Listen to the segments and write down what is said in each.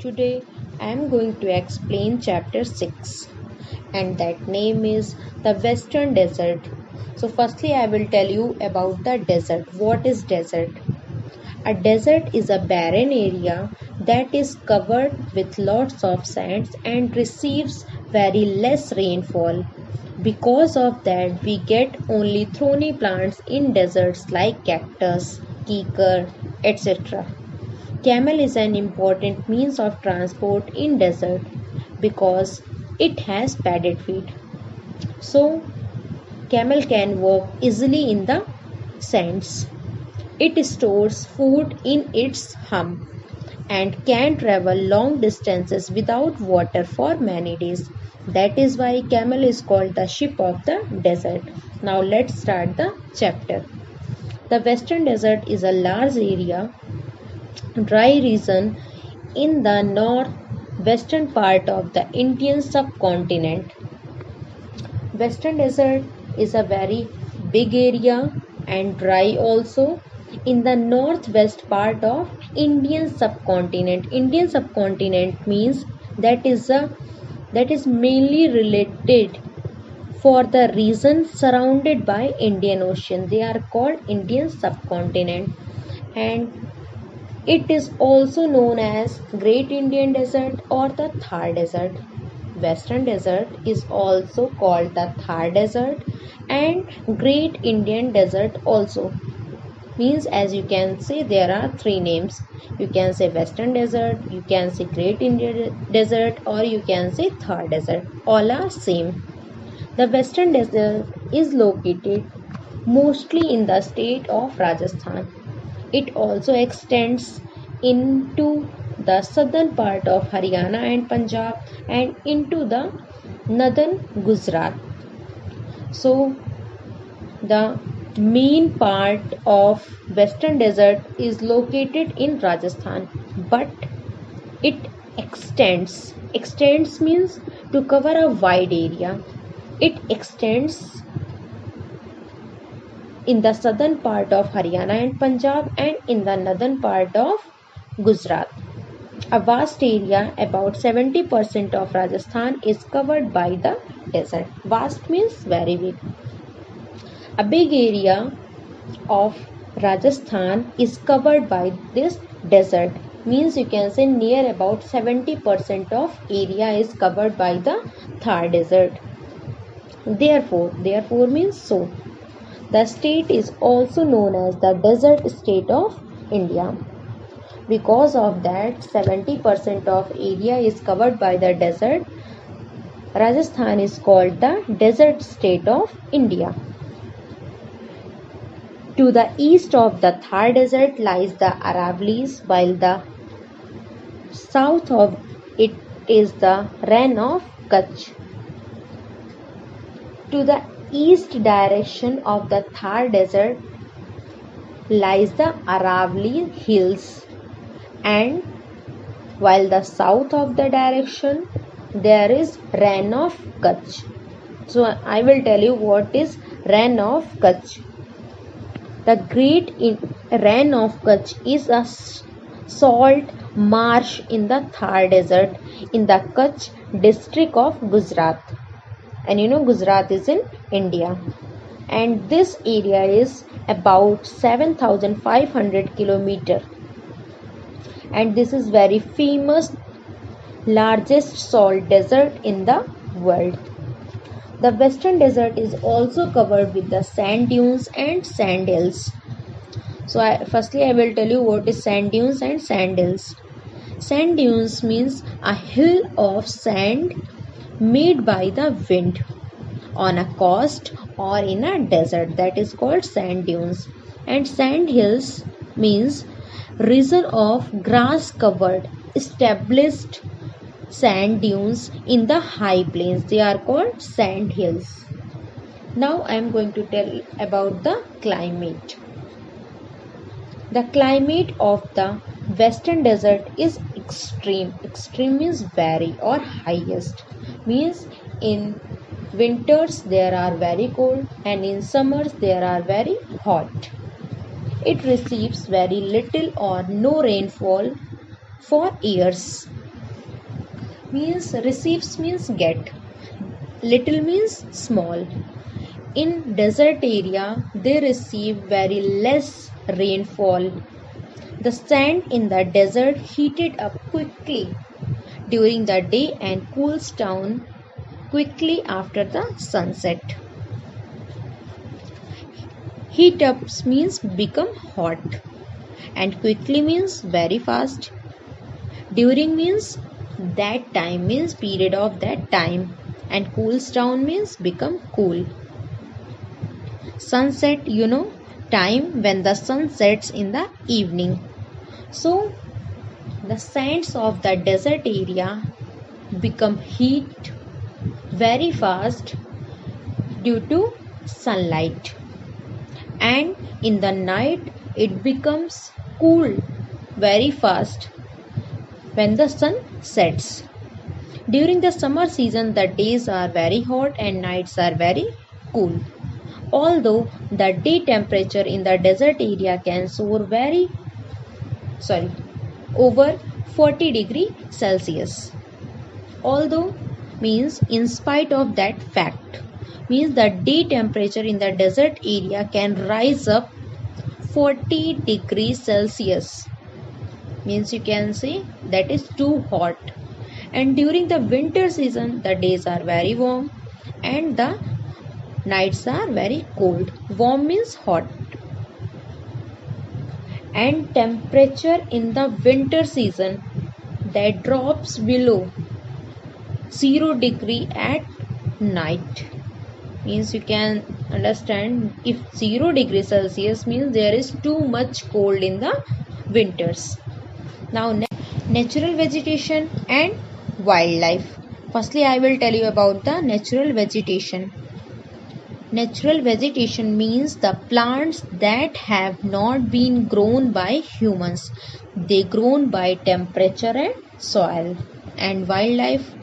Today I am going to explain chapter 6 and that name is the Western Desert. So firstly I will tell you about the desert. What is desert? A desert is a barren area that is covered with lots of sands and receives very less rainfall. Because of that, we get only thorny plants in deserts like cactus, kikar, etc. Camel is an important means of transport in desert because it has padded feet. So, camel can walk easily in the sands. It stores food in its hump and can travel long distances without water for many days. That is why camel is called the ship of the desert. Now let's start the chapter. The Western Desert is a large area, dry region in the northwestern part of the Indian subcontinent. Western Desert is a very big area and dry also in the northwest part of Indian subcontinent. Indian subcontinent means that is mainly related for the region surrounded by Indian Ocean. They are called Indian subcontinent and it is also known as Great Indian Desert or the Thar Desert. Western Desert is also called the Thar Desert and Great Indian Desert also. Means as you can see there are three names. You can say Western Desert, you can say Great Indian Desert or you can say Thar Desert. All are same. The Western Desert is located mostly in the state of Rajasthan. It also extends into the southern part of Haryana and Punjab and into the northern Gujarat. So the main part of Western Desert is located in Rajasthan, but it extends. Extends means to cover a wide area. It extends in the southern part of Haryana and Punjab and in the northern part of Gujarat. A vast area, about 70% of Rajasthan is covered by the desert. Vast means very big. A big area of Rajasthan is covered by this desert. Means you can say near about 70% of area is covered by the Thar Desert. Therefore means so. The state is also known as the desert state of India. Because of that 70% of area is covered by the desert, Rajasthan is called the desert state of India. To the east of the Thar Desert lies the Aravallis, while the south of it is the Rann of Kutch. To the east direction of the Thar Desert lies the Aravalli Hills, and while the south of the direction there is Rann of Kutch. So I will tell you what is Rann of Kutch. The Great Rann of Kutch is a salt marsh in the Thar Desert in the Kutch district of Gujarat. And you know Gujarat is in India. And this area is about 7,500 kilometers. And this is very famous, largest salt desert in the world. The Western Desert is also covered with the sand dunes and sand hills. So firstly I will tell you what is sand dunes and sand hills. Sand dunes means a hill of sand made by the wind on a coast or in a desert, that is called sand dunes. And sand hills means region of grass covered established sand dunes in the high plains. They are called sand hills. Now I am going to tell about the climate. The climate of the Western Desert is extreme. Extreme means very or highest. Means in winters there are very cold and in summers there are very hot. It receives very little or no rainfall for years. means receives means get. Little means small. In desert area, they receive very less rainfall. The sand in the desert heated up quickly during the day and cools down quickly after the sunset. Heat up means become hot and quickly means very fast. During means that time means period of that time and cools down means become cool. Sunset, time when the sun sets in the evening. So the sands of the desert area become heat very fast due to sunlight, and in the night it becomes cool very fast when the sun sets. During the summer season, the days are very hot and nights are very cool. Although the day temperature in the desert area can soar over 40 degree Celsius. Although means in spite of that fact, means the day temperature in the desert area can rise up 40 degrees Celsius. Means you can say that is too hot. And during the winter season, the days are very warm and the nights are very cold. Warm means hot. And temperature in the winter season that drops below 0 degree at night. Means you can understand, if 0 degree Celsius means there is too much cold in the winters. Now natural vegetation and wildlife. Firstly, I will tell you about the natural vegetation. Natural vegetation means the plants that have not been grown by humans. They grown by temperature and soil. And wildlife.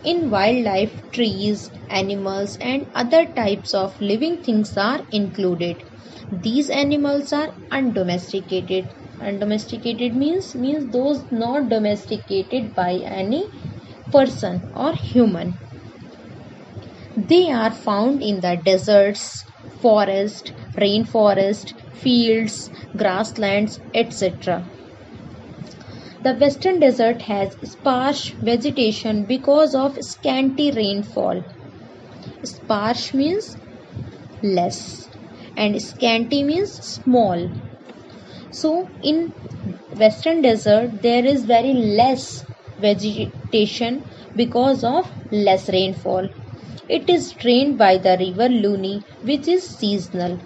In wildlife, trees, animals and other types of living things are included. These animals are undomesticated. Undomesticated means those not domesticated by any person or human. They are found in the deserts, forest, rainforest, fields, grasslands, etc. The western desert has sparse vegetation because of scanty rainfall. Sparse means less and scanty means small. So in western desert there is very less vegetation because of less rainfall. It is drained by the river Luni, which is seasonal.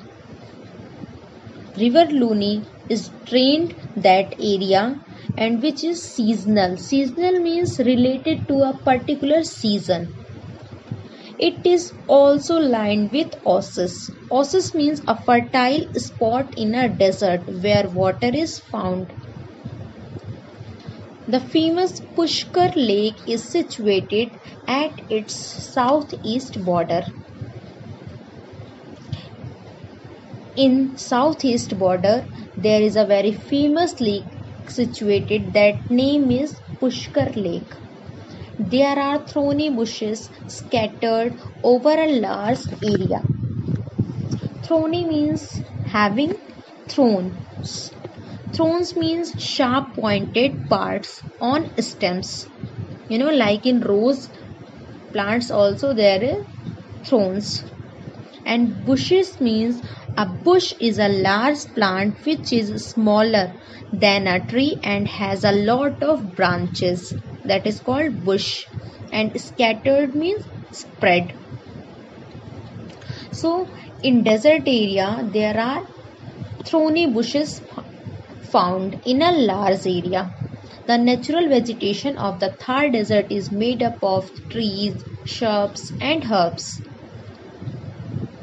River Luni is drained that area and which is seasonal. Seasonal means related to a particular season. It is also lined with oases. Oasis means a fertile spot in a desert where water is found. The famous Pushkar Lake is situated at its southeast border. In southeast border, there is a very famous lake situated. That name is Pushkar Lake. There are thorny bushes scattered over a large area. Thorny means having thorns. Thorns means sharp pointed parts on stems. Like in rose plants also there is thorns. And bushes means a bush is a large plant which is smaller than a tree and has a lot of branches. That is called bush. And scattered means spread. So in desert area there are thorny bushes found in a large area. The natural vegetation of the Thar desert is made up of trees, shrubs and herbs.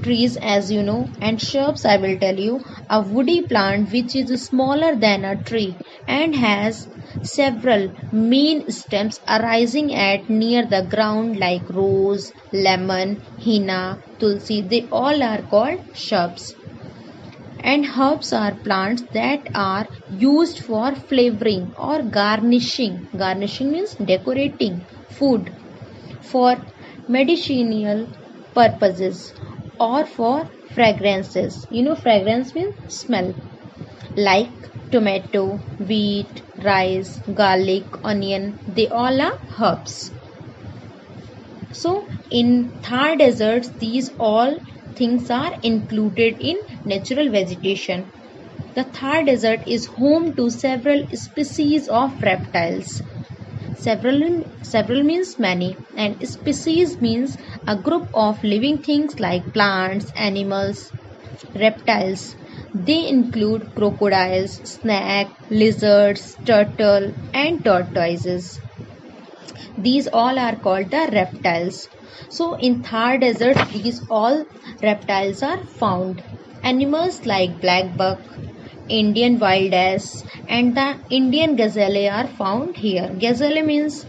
Trees, as you know, and shrubs, I will tell you, a woody plant which is smaller than a tree and has several main stems arising at near the ground like rose, lemon, henna, tulsi. They all are called shrubs. And herbs are plants that are used for flavoring or garnishing. Garnishing means decorating food for medicinal purposes or for fragrances. You know, fragrance means smell, like tomato, wheat, rice, garlic, onion, they all are herbs. So in Thar deserts, these all things are included in natural vegetation. The Thar desert is home to several species of reptiles. Several means many, and species means a group of living things like plants, animals, reptiles. They include crocodiles, snake, lizards, turtle, and tortoises. These all are called the reptiles. So in Thar desert, these all reptiles are found. Animals like black buck, Indian wild ass, and the Indian gazelle are found here. Gazelle means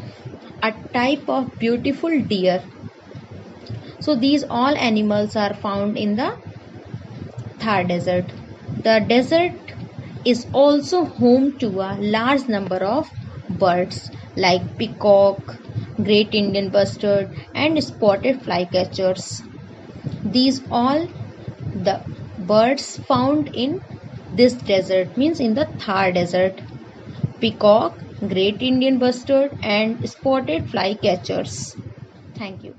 a type of beautiful deer. So these all animals are found in the Thar desert. The desert is also home to a large number of birds like peacock, great Indian bustard, and spotted flycatchers. These all the birds found in this desert, means in the Thar desert. Peacock, great Indian bustard, and spotted flycatchers. Thank you.